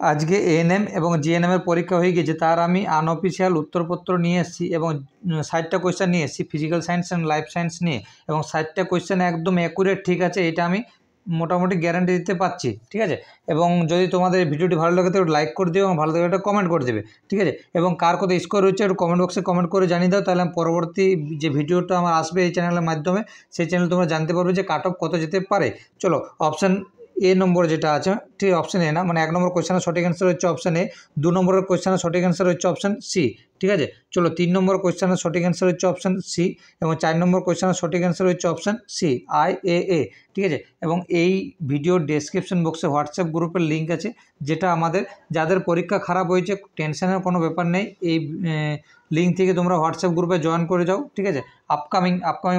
আজকে এএনএম এবং জিএনএম এর পরীক্ষা হয়ে গেছে, তার আমি আনঅফিসিয়াল উত্তরপত্র নিয়ে এসেছি এবং 60টা কোয়েশ্চেন নিয়ে এসেছি physical science and life science নিয়ে, এবং 60টা কোয়েশ্চেন একদম অ্যাকুরেট ঠিক আছে, এটা আমি মোটামুটি গ্যারান্টি দিতে পারছি। ঠিক আছে, এবং যদি তোমাদের ভিডিওটি ভালো লাগে তো লাইক করে দিও এবং ভালো লাগে একটা কমেন্ট করে দেবে। ঠিক আছে, এবং কার কত স্কোর হচ্ছে একটু কমেন্ট বক্সে কমেন্ট করে জানিয়ে দাও, তাহলে আমি পরবর্তী যে ভিডিওটা আমার আসবে এই চ্যানেলের মাধ্যমে, সেই চ্যানেল তোমরা জানতে পারবে যে কাট অফ কত যেতে পারে। চলো, অপশান এ নম্বর যেটা আছে, ঠিক অপশান এ না, মানে 1 নম্বর কোয়েশ্চেনের সঠিক অ্যান্সার হচ্ছে অপশান এ, 2 নম্বরের কোয়েশ্চেনের সঠিক অ্যান্সার হচ্ছে অপশান সি। ঠিক আছে, চলো 3 নম্বর কোয়েশ্চেনের সঠিক অ্যান্সার হচ্ছে অপশান সি, এবং 4 নম্বর কোয়েশ্চেনের সঠিক অ্যান্সার হচ্ছে অপশান সি, IAA। ঠিক আছে, এবং এই ভিডিও ডেসক্রিপশন বক্সে হোয়াটসঅ্যাপ গ্রুপের লিঙ্ক আছে, যেটা আমাদের যাদের পরীক্ষা খারাপ হয়েছে টেনশনের কোনো ব্যাপার নেই, এই লিঙ্ক থেকে তোমরা হোয়াটসঅ্যাপ গ্রুপে জয়েন করে যাও। ঠিক আছে, আপকামিং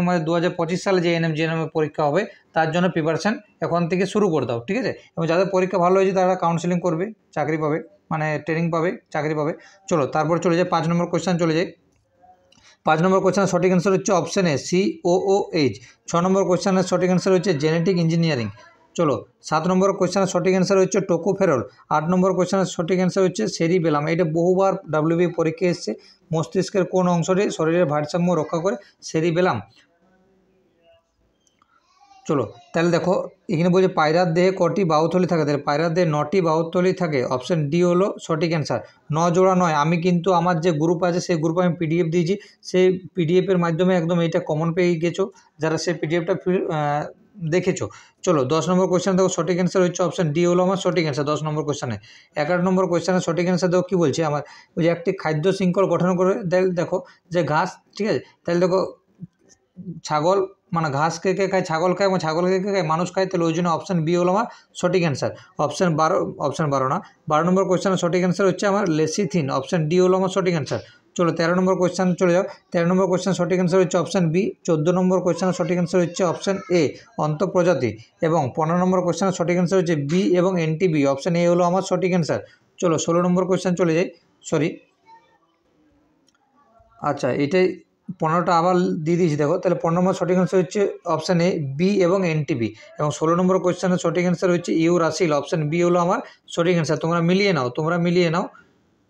মানে 2025 সালে যে এএনএম জিএনএম পরীক্ষা হবে তার জন্য প্রিপারেশান এখন থেকে শুরু করে দাও। ঠিক আছে, এবং যাদের পরীক্ষা ভালো হয়েছে তারা কাউন্সেলিং করবে, চাকরি পাবে, মানে ট্রেনিং পাবে, চাকরি পাবে। চলো তারপর চলে যাই 5 নম্বর কোয়েশ্চেন চলে যাই। 5 নম্বর কোয়েশ্চেনের সঠিক অ্যান্সার হচ্ছে অপশান এ, COOH। 6 নম্বর কোয়েশ্চেনের সঠিক অ্যান্সার হচ্ছে জেনেটিক ইঞ্জিনিয়ারিং। চলো 7 নম্বর কোয়েশ্চেনের সঠিক অ্যান্সার হচ্ছে টোকোফেরল। 8 নম্বর কোয়েশ্চেনের সঠিক অ্যান্সার হচ্ছে সেরিবেলাম। এটা বহুবার WBI পরীক্ষা এসছে, মস্তিষ্কের কোন অংশটি শরীরের ভারসাম্য রক্ষা করে? সেরিবেলাম। চলো তাহলে দেখো, এখানে বলছে পায়রার দেহে কটি বাহুথলি থাকে, তাহলে পায়রার দেহে 9টি বাহুথলি থাকে, অপশান ডি হলো সঠিক অ্যান্সার। 9 জোড়া নয়, আমি কিন্তু আমার যে গ্রুপ আছে সেই গ্রুপে আমি PDF দিয়েছি, সেই PDFের মাধ্যমে একদম এইটা কমন পেয়ে গেছো যারা সেই PDFটা দেখেছো। চলো 10 নম্বর কোয়েশ্চেন দেখো, সঠিক অ্যান্সার হচ্ছে অপশান ডি হলো আমার সঠিক অ্যান্সার 10 নম্বর কোয়েশ্চেনে। 11 নম্বর কোয়েশ্চেনের সঠিক অ্যান্সার দেখো কী বলছে আমার, ওই যে একটি খাদ্য শৃঙ্খল গঠন করে দেখো যে ঘাস। ঠিক আছে, তাহলে দেখো ছাগল, মানে ঘাস কে কে খায়? ছাগল খায়, এবং ছাগল কে কে খায়? মানুষ খায়, তাহলে ওই জন্য অপশান বি হলো আমার সঠিক অ্যান্সার। অপশান 12 না, 12 নম্বর কোয়েশ্চেনের সঠিক অ্যান্সার হচ্ছে আমার লেসিথিন, অপশান ডি হলো আমার সঠিক অ্যান্সার। চলো 13 নম্বর কোয়েশ্চেন চলে যাও। 13 নম্বর কোয়েশ্চেন সঠিক অ্যান্সার হচ্ছে অপশান বি। 14 নম্বর কোয়েশ্চেনের সঠিক অ্যান্সার হচ্ছে অপশান এ, অন্তঃপ্রজাতি, এবং 15 নম্বর কোয়েশ্চেনের সঠিক অ্যান্সার হচ্ছে বি এবং NTB, অপশান এ হলো আমার সঠিক অ্যান্সার। চলো 16 নম্বর কোয়েশ্চেন চলে যাই, আচ্ছা এটাই 15টা আবার দিয়ে দিয়েছি দেখো, তাহলে 15 নম্বর সঠিক অ্যান্সার হচ্ছে অপশান এ, বি এবং NTB, এবং 16 নম্বর কোয়েশ্চেনের সঠিক অ্যান্সার হচ্ছে ইউরাসিল, অপশান বি হলো আমার সঠিক অ্যান্সার। তোমরা মিলিয়ে নাও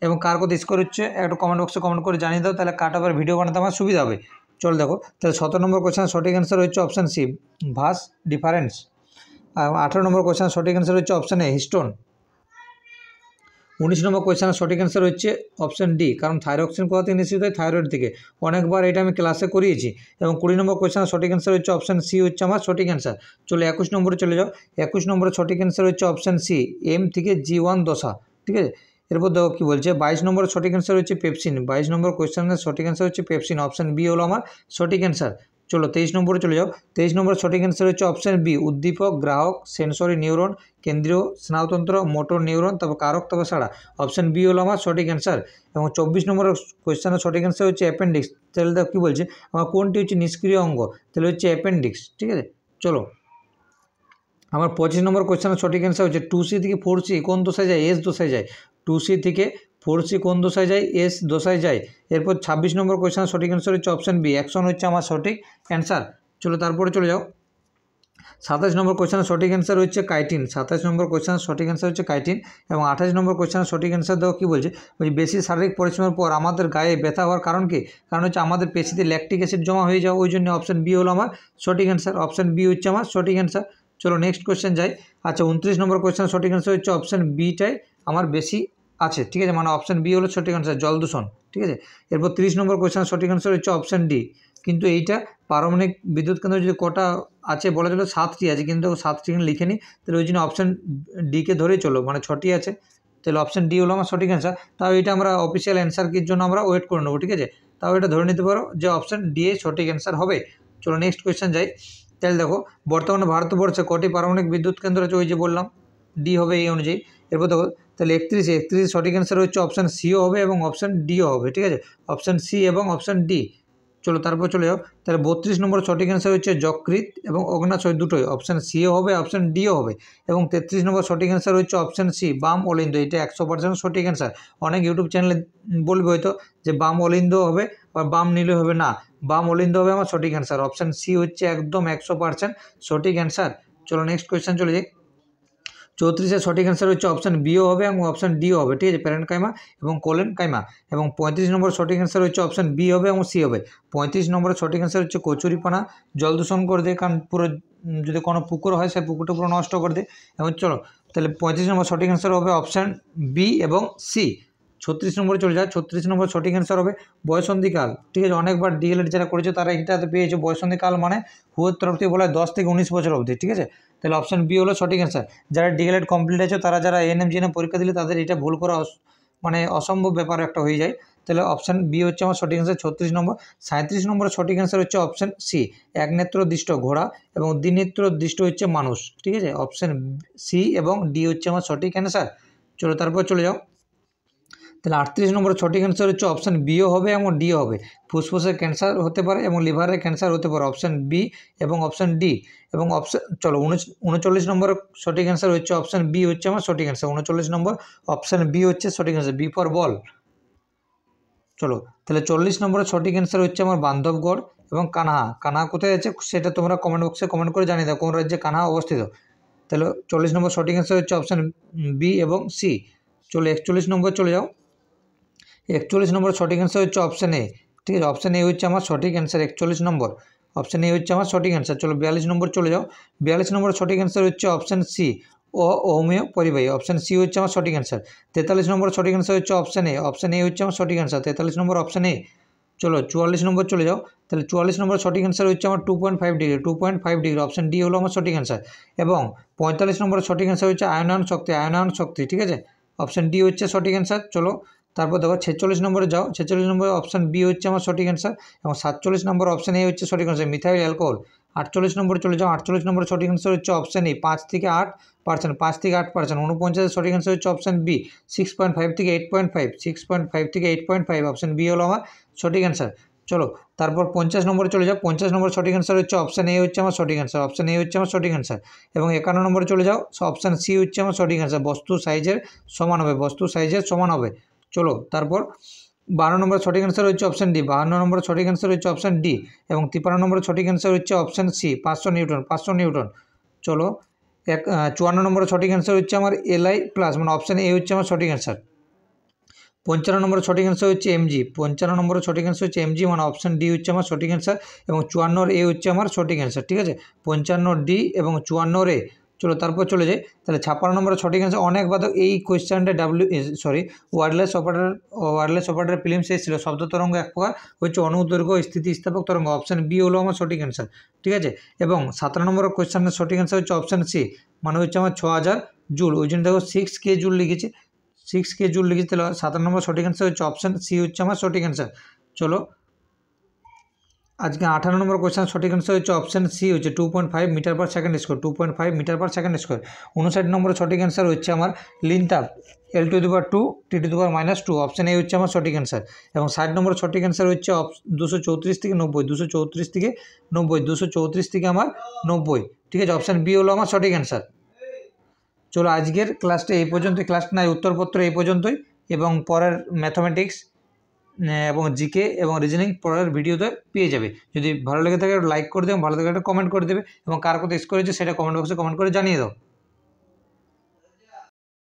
এবং কার কত স্কোর হচ্ছে একটু কমেন্ট বক্সে কমেন্ট করে জানিয়ে দাও, তাহলে কাট অফের ভিডিও বানাতে আমার সুবিধা হবে। চল দেখো, তাহলে 17 নম্বর কোয়েশ্চেনের সঠিক অ্যান্সার হচ্ছে অপশান সি, ভাস ডিফারেন্স। 18 নম্বর কোয়েশ্চেনের সঠিক অ্যান্সার হচ্ছে অপশান এ, হিস্টোন। 19 নম্বর কোয়েশ্চেনের সঠিক অ্যান্সার হচ্ছে অপশান ডি, কারণ থাইরক্সিন কোথা থেকে নিঃসৃত হয়? থাইরয়েড থেকে। অনেকবার এটা আমি ক্লাসে করিয়েছি। এবং 20 নম্বর কোয়েশ্চেনের সঠিক অ্যান্সার হচ্ছে অপশান সি হচ্ছে আমার সঠিক অ্যান্সার। চলো 21 নম্বরে চলে যাও। 21 নম্বরের সঠিক অ্যান্সার হচ্ছে অপশান সি, M থেকে G1 দশা। ঠিক আছে, এরপর দেখো কী বলছে, 22 নম্বরের সঠিক অ্যান্সার হচ্ছে পেপসিন। 22 নম্বর কোয়েশ্চেনের সঠিক অ্যান্সার হচ্ছে পেপসিন, অপশান বি হলো আমার সঠিক অ্যান্সার। চলো 23 নম্বরে চলে যাও। 23 নম্বরের সঠিক অ্যান্সার হচ্ছে অপশান বি, উদ্দীপক, গ্রাহক, সেন্সরি নিউরন, কেন্দ্রীয় স্নায়ুতন্ত্র, মোটর নিউরন, তারপর কারক, তারপর সাড়া, অপশান বি হলো আমার সঠিক অ্যান্সার। এবং 24 নম্বরের কোয়েশ্চেনের সঠিক অ্যান্সার হচ্ছে অ্যাপেন্ডিক্স। তাহলে দেখো কী বলছে আমার, কোনটি হচ্ছে নিষ্ক্রিয় অঙ্গ? তাহলে হচ্ছে অ্যাপেন্ডিক্স। ঠিক আছে, চলো আমার 25 নম্বর কোয়েশ্চেনের সঠিক অ্যান্সার হচ্ছে 2C থেকে 4C কোন দশায় যায়? এস দশায় যায়। 2C থেকে 4C কোন দশায় যায়? এস দশায় যায়। এরপর 26 নম্বর কোয়েশ্চেনের সঠিক অ্যান্সার হচ্ছে অপশান বি, অ্যাকশন হচ্ছে আমার সঠিক অ্যান্সার। চলো তারপরে চলে যাও, 27 নম্বর কোয়েশ্চেনের সঠিক অ্যান্সার হচ্ছে কাইটিন। 27 নম্বর কোয়েশ্চেনের সঠিক অ্যান্সার হচ্ছে কাইটিন। এবং 28 নম্বর কোয়েশ্চেনের সঠিক অ্যান্সার দেখো কী বলছে, বেশি শারীরিক পরিশ্রমের পর আমাদের গায়ে ব্যথা হওয়ার কারণ কি? কারণ হচ্ছে আমাদের পেশিতে ল্যাকটিক অ্যাসিড জমা হয়ে যাওয়া, ওই জন্য অপশান বি হলো আমার সঠিক অ্যান্সার। অপশান বি হচ্ছে আমার সঠিক অ্যান্সার। চলো নেক্সট কোয়েশ্চেন যাই। আচ্ছা 29 নম্বর কোয়েশ্চেনের সঠিক অ্যান্সার হচ্ছে অপশান বিটাই আমার বেশি আছে। ঠিক আছে, মানে অপশান বি হলো সঠিক অ্যান্সার, জল দূষণ। ঠিক আছে, এরপর 30 নম্বর কোয়েশ্চেনের সঠিক অ্যান্সার হচ্ছে অপশান ডি। কিন্তু এইটা পারমাণবিক বিদ্যুৎ কেন্দ্র যদি কটা আছে বলা চলে 7টি আছে, কিন্তু 7টি লিখে নিই, তাহলে ওই জন্য অপশান ডিকে ধরেই চলো, মানে 6টি আছে, তাহলে অপশান ডি হলো আমার সঠিক অ্যান্সার। তাও এটা আমরা অফিসিয়াল অ্যান্সারকির জন্য আমরা ওয়েট করে নেবো। ঠিক আছে, তাও এটা ধরে নিতে পারো যে অপশান ডি এ সঠিক অ্যান্সার হবে। চলো নেক্সট কোয়েশ্চেন যাই। তাহলে দেখো, বর্তমানে ভারতবর্ষে কটি পারমাণবিক বিদ্যুৎ কেন্দ্র আছে? ওই যে বললাম ডি হবে এই অনুযায়ী। এরপর দেখো, তাহলে 31 সঠিক অ্যান্সার হচ্ছে অপশান সিও হবে এবং অপশান ডিও হবে। ঠিক আছে, অপশান সি এবং অপশান ডি। চলো তারপর চলে যাও, তাহলে 32 নম্বর সঠিক অ্যান্সার হচ্ছে যকৃৎ এবং অগ্ন্যাশয় দুটোই, অপশান সিও হবে, অপশান ডিও হবে। এবং 33 নম্বর সঠিক অ্যান্সার হচ্ছে অপশান সি, বাম অলিন্দ। এটা 100% সঠিক অ্যান্সার। অনেক ইউটিউব চ্যানেলে বলবে হয়তো যে বাম অলিন্দ হবে বা বাম নীলে হবে, না, বাম অলিন্দ হবে আমার সঠিক অ্যান্সার। অপশান সি হচ্ছে একদম 100% সঠিক অ্যান্সার। চলো নেক্সট কোয়েশ্চেন চলে যাই। 34 সঠিক অ্যান্সার হচ্ছে অপশান বিও হবে এবং অপশান ডিও হবে, ঠিক আছে, প্যারেন্ট কাইমা এবং কোলেন কাইমা। এবং 35 নম্বর সঠিক অ্যান্সার হচ্ছে অপশান বি হবে এবং সি হবে। 35 নম্বরের সঠিক অ্যান্সার হচ্ছে কচুরিপানা, জল দূষণ করে দেয়, কারণ পুরো যদি কোনো পুকুর হয় সেই পুকুরটা পুরো নষ্ট করে দেয়। এবং চলো তাহলে 35 নম্বর সঠিক অ্যান্সার হবে অপশান বি এবং সি। 36 নম্বরে চলে যায়। 36 নম্বর সঠিক অ্যান্সার হবে বয়সন্ধিকাল, ঠিক আছে, অনেকবার ডিএলএড যারা করেছে তারা এটাতে পেয়েছে। বয়সন্ধিকাল মানে হুয়ের তরফ থেকে বলা হয় 10 থেকে 19 বছর অবধি, ঠিক আছে। তাহলে অপশান বি হলো সঠিক অ্যান্সার। যারা ডিএলএড কমপ্লিট আছে তারা যারা এএনএম জিএনএম পরীক্ষা দিলে তাদের এটা ভুল করা মানে অসম্ভব ব্যাপার একটা হয়ে যায়। তাহলে অপশান বি হচ্ছে আমার সঠিক অ্যান্সার 36 নম্বর। 37 নম্বরের সঠিক অ্যান্সার হচ্ছে অপশান সি, একনেত্র দৃষ্ট ঘোড়া এবং দ্বিনেত্র দৃষ্ট হচ্ছে মানুষ, ঠিক আছে। অপশান সি এবং ডি হচ্ছে আমার সঠিক অ্যান্সার। চলো তারপর চলে যাও। তাহলে 38 নম্বরের সঠিক অ্যান্সার হচ্ছে অপশান বিও হবে এবং ডিও হবে। ফুসফুসের ক্যান্সার হতে পারে এবং লিভারের ক্যান্সার হতে পারে, অপশান বি এবং অপশান ডি। এবং অপশান চলো 39 নম্বরের সঠিক অ্যান্সার হচ্ছে অপশান বি হচ্ছে আমার সঠিক অ্যান্সার। 39 নম্বর অপশান বি হচ্ছে সঠিক অ্যান্সার, বি ফর বল। চলো তাহলে 40 নম্বরের সঠিক অ্যান্সার হচ্ছে আমার বান্ধবগড় এবং কানহা। কানহা কোথায় আছে সেটা তোমরা কমেন্ট বক্সে কমেন্ট করে জানিয়ে দাও কোন রাজ্যে কানহা অবস্থিত। তাহলে 40 নম্বর সঠিক অ্যান্সার হচ্ছে অপশান বি এবং সি। চলো 41 নম্বর চলে যাও। 41 নম্বর সঠিক অ্যান্সার হচ্ছে অপশান এ, ঠিক আছে, অপশান এ হচ্ছে আমার সঠিক অ্যান্সার। 41 নম্বর অপশান এ হচ্ছে আমার সঠিক অ্যান্সার। চলো 42 নম্বর চলে যাও। 42 নম্বর সঠিক অ্যান্সার হচ্ছে অপশান সি, হোমিও পরিবাহী, অপশান সি হচ্ছে আমার সঠিক অ্যান্সার। 43 নম্বর সঠিক অ্যান্সার হচ্ছে অপশান এ, অপশান এ হচ্ছে আমার সঠিক অ্যান্সার। 43 number option A. চলো 44 নম্বর চলে যাও। তাহলে 44 নম্বর সঠিক অ্যান্সার হচ্ছে আমার 2.5 ডিগ্রি, 2.5 ডিগ্রি, অপশান ডি হলো আমার সঠিক অ্যান্সার। এবং 45 নম্বর সঠিক অ্যান্সার হচ্ছে আয়নায়ন শক্তি, আয়নায়ন শক্তি, ঠিক আছে, অপশান ডি হচ্ছে সঠিক অ্যান্সার। চলো তারপর দেখো 46 নম্বরে যাও। 46 নম্বর অপশান বি হচ্ছে আমার সঠিক অ্যান্সার এবং 47 নম্বর অপশান এ হচ্ছে সঠিক অ্যান্সার, মিথাইল অ্যালকোহল। 48 নম্বরে চলে যাও। 48 নম্বর সঠিক অ্যান্সার হচ্ছে অপশান এ, 5 থেকে 8%, 5 থেকে 8%। 49 সঠিক অ্যান্সার হচ্ছে অপশান বি, 6.5 থেকে 8.5, 6.5 থেকে 8.5, অপশান বি হলো আমার সঠিক অ্যান্সার। চলো তারপর 50 নম্বরে চলে যাও। 50 নম্বর সঠিক অ্যান্সার হচ্ছে অপশান এ হচ্ছে আমার সঠিক অ্যান্সার, অপশান এ হচ্ছে আমার সঠিক অ্যান্সার। এবং 51 নম্বরে চলে যাও। অপশান সি হচ্ছে আমার সঠিক অ্যান্সার, বস্তু সাইজের সমান হবে, বস্তু সাইজের সমান হবে। চলো তারপর 52 নম্বর সঠিক অ্যান্সার হচ্ছে অপশান ডি, 52 নম্বর সঠিক অ্যান্সার হচ্ছে অপশান ডি। এবং 53 নম্বর সঠিক অ্যান্সার হচ্ছে অপশান সি, 500 নিউটন, 500 নিউটন। চলো 54 নম্বর সঠিক অ্যান্সার হচ্ছে আমার এলআই প্লাস, মানে অপশান এ হচ্ছে আমার সঠিক অ্যান্সার। 55 নম্বর সঠিক অ্যান্সার হচ্ছে এমজি, 55 নম্বর সঠিক অ্যান্সার হচ্ছে এমজি, মানে অপশান ডি হচ্ছে আমার সঠিক অ্যান্সার। এবং 54 এ হচ্ছে আমার সঠিক অ্যান্সার, ঠিক আছে, 55 ডি এবং 54 এ। চলো তারপর চলে যাই। তাহলে 56 নম্বরের সঠিক অ্যান্সার, অনেক বাদ এই কোয়েশ্চেনটা ওয়ারলেস অপারেটর ফিল্মস এসেছিল। শব্দ তরঙ্গ এক প্রকার হচ্ছে অনুদৈর্ঘ্য স্থিতিস্থাপক তরঙ্গ, অপশান বি হলো আমার সঠিক অ্যান্সার, ঠিক আছে। এবং 17 নম্বর কোয়েশ্চেনের সঠিক অ্যান্সার হচ্ছে অপশান সি, মানে হচ্ছে আমার 6000 জুল, ওই জন্য দেখো 6K জুল লিখেছে, 6K জুল লিখেছে। তাহলে 17 নম্বর সঠিক অ্যান্সার হচ্ছে অপশান সি হচ্ছে আমার সঠিক অ্যান্সার। চলো আজকে 18 নম্বর কোয়েশ্চেন সঠিক অ্যান্সার হচ্ছে অপশান সি হচ্ছে 2.5 metre per second square, 2.5 metre per second square. 59 নম্বর সঠিক অ্যান্সার হচ্ছে আমার লিনতাপ, L2 T2 অপশান এ হচ্ছে আমার সঠিক অ্যান্সার। এবং 60 নম্বর সঠিক অ্যান্সার হচ্ছে 234 থেকে 90, 234 থেকে 90, 234 থেকে আমার 90, ঠিক আছে, অপশান বি হলো আমার সঠিক অ্যান্সার। চলো আজকের ক্লাসটা এই পর্যন্ত, ক্লাসটা নয় উত্তরপত্র এই পর্যন্তই। এবং পরের ম্যাথামেটিক্স এবং জিকে এবং রিজনিং পরের ভিডিওতে পেয়ে যাবে। যদি ভালো লেগে থাকে লাইক করে দেবে, ভালো লাগে একটা কমেন্ট করে দেবে এবং কার কথা স্কোর হয়েছে সেটা কমেন্ট বক্সে কমেন্ট করে জানিয়ে দাও।